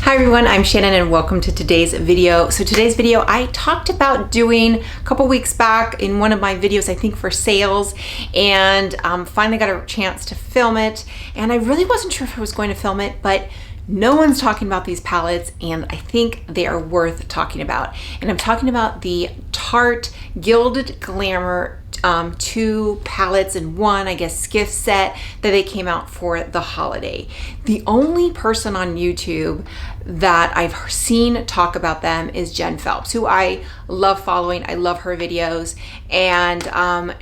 Hi everyone, I'm Shannon and welcome to today's video. So today's video I talked about doing a couple weeks back in one of my videos, I think for sales, and finally got a chance to film it. And I really wasn't sure if I was going to film it, but no one's talking about these palettes and I think they are worth talking about. And I'm talking about the Tarte Gilded Glamour two palettes in one, I guess, gift set that they came out for the holiday. The only person on YouTube that I've seen talk about them is Jen Phelps, who I love following. I love her videos, and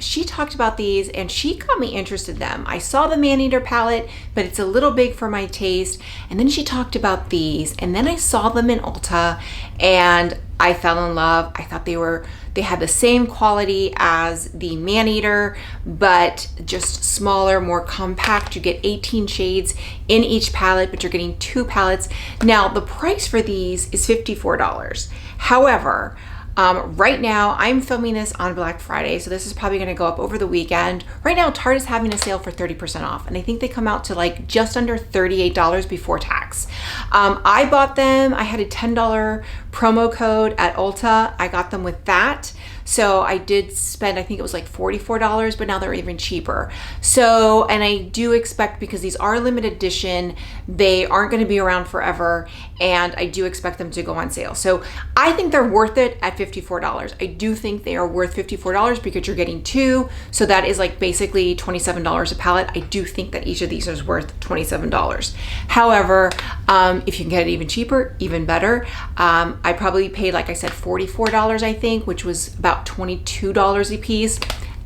she talked about these and she got me interested in them. I saw the Man-Eater palette, but it's a little big for my taste, and then she talked about these, and then I saw them in Ulta and I fell in love. I thought they had the same quality as the Man-Eater, but just smaller, more compact. You get 18 shades in each palette, but you're getting two palettes. Now, the price for these is $54. However, right now I'm filming this on Black Friday, so this is probably going to go up over the weekend. Right now Tarte is having a sale for 30% off, and I think they come out to like just under $38 before tax. I bought them, I had a $10 promo code at Ulta. I got them with that. So I did spend, I think it was like $44, but now they're even cheaper. So, and I do expect, because these are limited edition, they aren't going to be around forever, and I do expect them to go on sale. So I think they're worth it at $54. I do think they are worth $54 because you're getting two. So that is like basically $27 a palette. I do think that each of these is worth $27. However, if you can get it even cheaper, even better. I probably paid, like I said, $44, I think, which was about $22 a piece.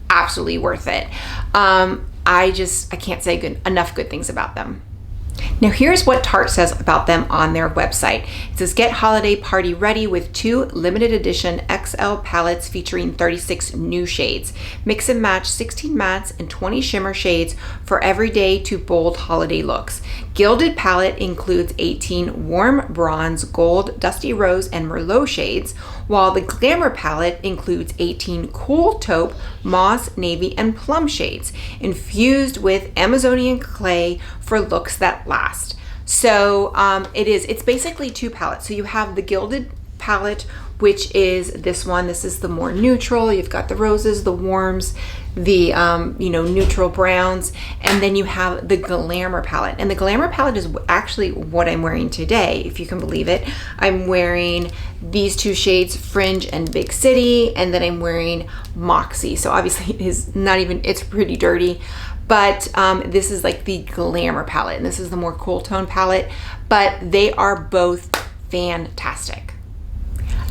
Absolutely worth it. I can't say enough good things about them. Now here's what Tarte says about them on their website. It says, get holiday party ready with two limited edition XL palettes featuring 36 new shades. Mix and match 16 mattes and 20 shimmer shades for everyday to bold holiday looks. Gilded palette includes 18 warm bronze, gold, dusty rose, and merlot shades, while the Glamour palette includes 18 cool taupe, moss, navy, and plum shades, infused with Amazonian clay for looks that last. So it's basically two palettes. So you have the Gilded palette, which is this one. This is the more neutral. You've got the roses, the warms, the neutral browns, and then you have the Glamour palette. And the Glamour palette is actually what I'm wearing today, if you can believe it. I'm wearing these two shades, Fringe and Big City, and then I'm wearing Moxie. So obviously it is not even, it's pretty dirty, but this is like the Glamour palette, and this is the more cool tone palette, but they are both fantastic.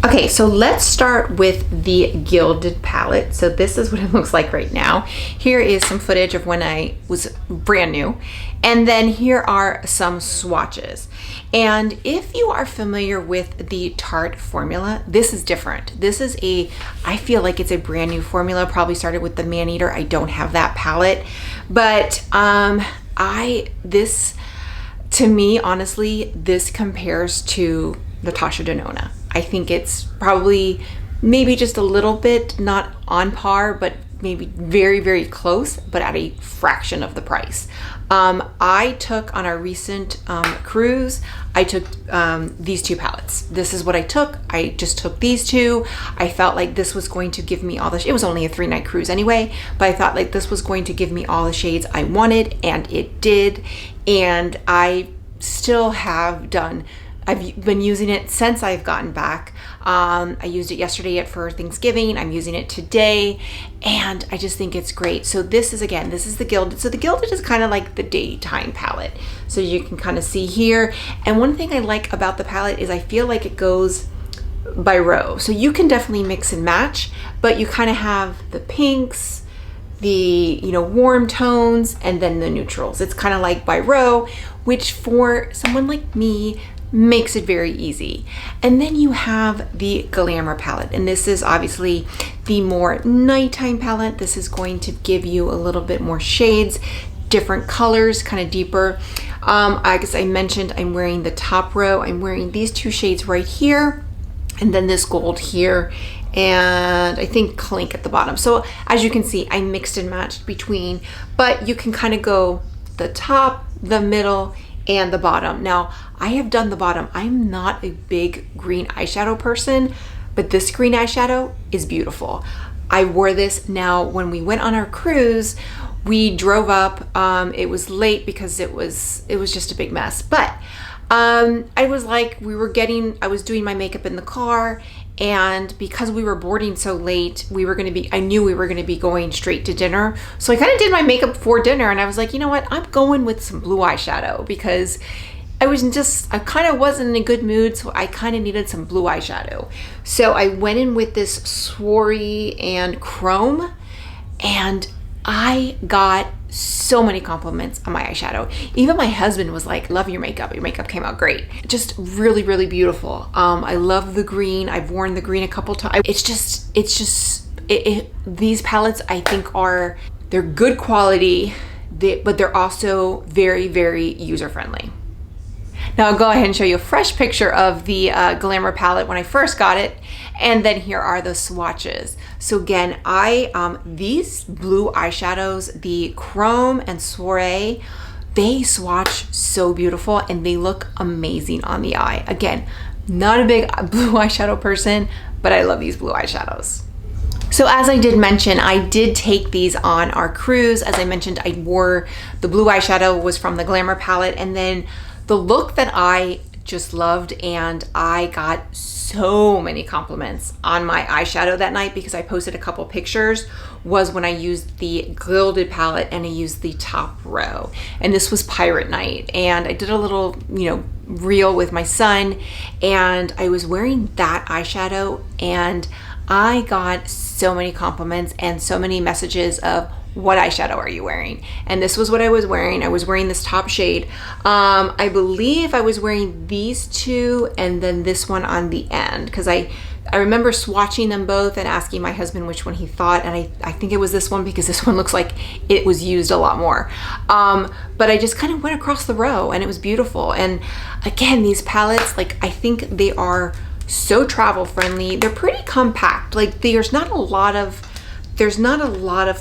Okay, so let's start with the Gilded palette. So this is what it looks like right now. Here is some footage of when I was brand new. And then here are some swatches. And if you are familiar with the Tarte formula, this is different. This is I feel like it's a brand new formula, probably started with the Man-Eater. I don't have that palette. But to me, honestly, this compares to Natasha Denona. I think it's probably maybe just a little bit not on par, but maybe very, very close, but at a fraction of the price. I took on our recent cruise, I took these two palettes. This is what I took. I just took these two. I felt like this was going to give me all it was only a 3-night cruise anyway, but I thought like this was going to give me all the shades I wanted, and it did. And I still have I've been using it since I've gotten back. I used it yesterday for Thanksgiving. I'm using it today, and I just think it's great. So this is the Gilded. So the Gilded is kind of like the daytime palette. So you can kind of see here. And one thing I like about the palette is I feel like it goes by row. So you can definitely mix and match, but you kind of have the pinks, the warm tones, and then the neutrals. It's kind of like by row, which for someone like me makes it very easy. And then you have the Glamour palette, and this is obviously the more nighttime palette. This is going to give you a little bit more shades, different colors, kind of deeper. I guess I mentioned I'm wearing the top row. I'm wearing these two shades right here, and then this gold here, and I think Clink at the bottom. So as you can see, I mixed and matched between, but you can kind of go the top, the middle, and the bottom. Now, I have done the bottom. I'm not a big green eyeshadow person, but this green eyeshadow is beautiful. I wore this now when we went on our cruise. We drove up. It was late because it was just a big mess. But I was like, I was doing my makeup in the car, and because we were boarding so late, I knew we were gonna be going straight to dinner. So I kind of did my makeup for dinner, and I was like, you know what? I'm going with some blue eyeshadow because I kind of wasn't in a good mood, so I kind of needed some blue eyeshadow. So I went in with this Swarry and Chrome, and I got so many compliments on my eyeshadow. Even my husband was like, love your makeup. Your makeup came out great. Just really, really beautiful. I love the green. I've worn the green a couple times. These palettes I think they're good quality, but they're also very, very user-friendly. Now I'll go ahead and show you a fresh picture of the Glamour palette when I first got it, and then here are the swatches. So again, these blue eyeshadows, the Chrome and Soiree, they swatch so beautiful and they look amazing on the eye. Again, not a big blue eyeshadow person, but I love these blue eyeshadows. So as I did mention, I did take these on our cruise. As I mentioned, I wore the blue eyeshadow was from the Glamour palette, and then the look that I just loved, and I got so many compliments on my eyeshadow that night because I posted a couple pictures, was when I used the Gilded palette and I used the top row. And this was Pirate Night, and I did a little, reel with my son, and I was wearing that eyeshadow, and I got so many compliments and so many messages of, what eyeshadow are you wearing? And this was what I was wearing. I was wearing this top shade. I believe I was wearing these two and then this one on the end, because I remember swatching them both and asking my husband which one he thought, and I think it was this one because this one looks like it was used a lot more. But I just kind of went across the row and it was beautiful. And again, these palettes, like, I think they are so travel friendly. They're pretty compact. Like, there's not a lot of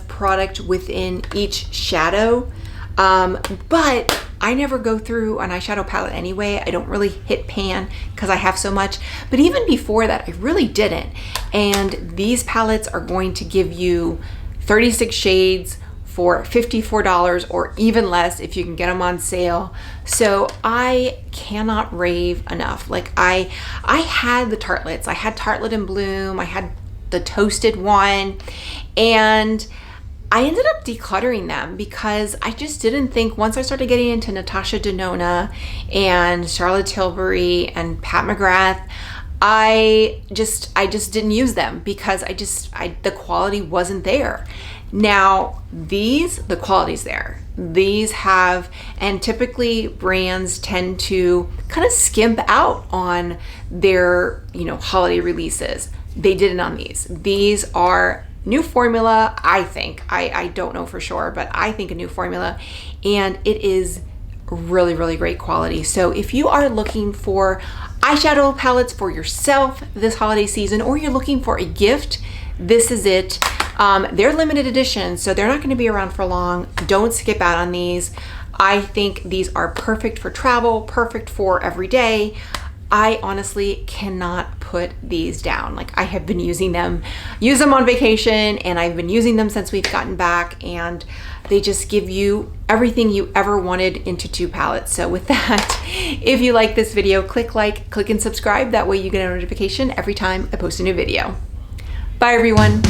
product within each shadow, but I never go through an eyeshadow palette anyway. I don't really hit pan because I have so much, but even before that, I really didn't. And these palettes are going to give you 36 shades for $54 or even less if you can get them on sale. So I cannot rave enough. Like, I had the Tartelets. I had Tartlet in Bloom. I had the toasted one, and I ended up decluttering them because I just didn't think, once I started getting into Natasha Denona and Charlotte Tilbury and Pat McGrath, I just didn't use them because the quality wasn't there. Now the quality's there. These have, and typically brands tend to kind of skimp out on their, holiday releases. They didn't on these. These are new formula, I think. I don't know for sure, but I think a new formula, and it is really, really great quality. So if you are looking for eyeshadow palettes for yourself this holiday season, or you're looking for a gift, this is it. They're limited edition, so they're not going to be around for long. Don't skip out on these. I think these are perfect for travel, perfect for every day. I honestly cannot put these down. Like, I have been using them on vacation, and I've been using them since we've gotten back, and they just give you everything you ever wanted into two palettes. So with that, if you like this video, click like, click and subscribe. That way you get a notification every time I post a new video. Bye everyone.